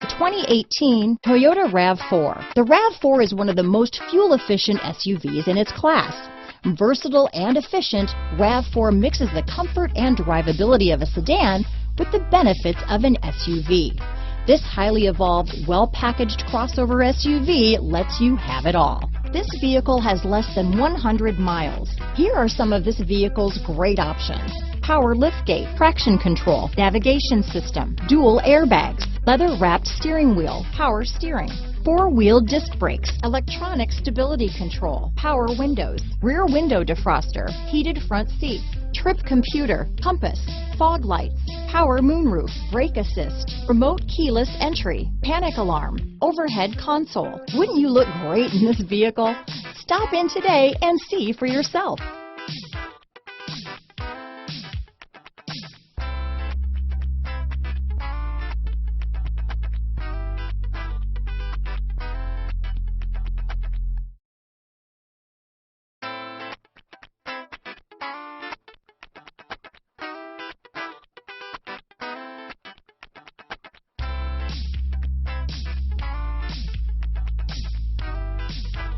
2018 Toyota RAV4. The RAV4 is one of the most fuel-efficient SUVs in its class. Versatile and efficient, RAV4 mixes the comfort and drivability of a sedan with the benefits of an SUV. This highly evolved, well-packaged crossover SUV lets you have it all. This vehicle has less than 100 miles. Here are some of this vehicle's great options: power liftgate, traction control, navigation system, dual airbags, leather-wrapped steering wheel, power steering, four-wheel disc brakes, electronic stability control, power windows, rear window defroster, heated front seats, trip computer, compass, fog lights, power moonroof, brake assist, remote keyless entry, panic alarm, overhead console. Wouldn't you look great in this vehicle? Stop in today and see for yourself.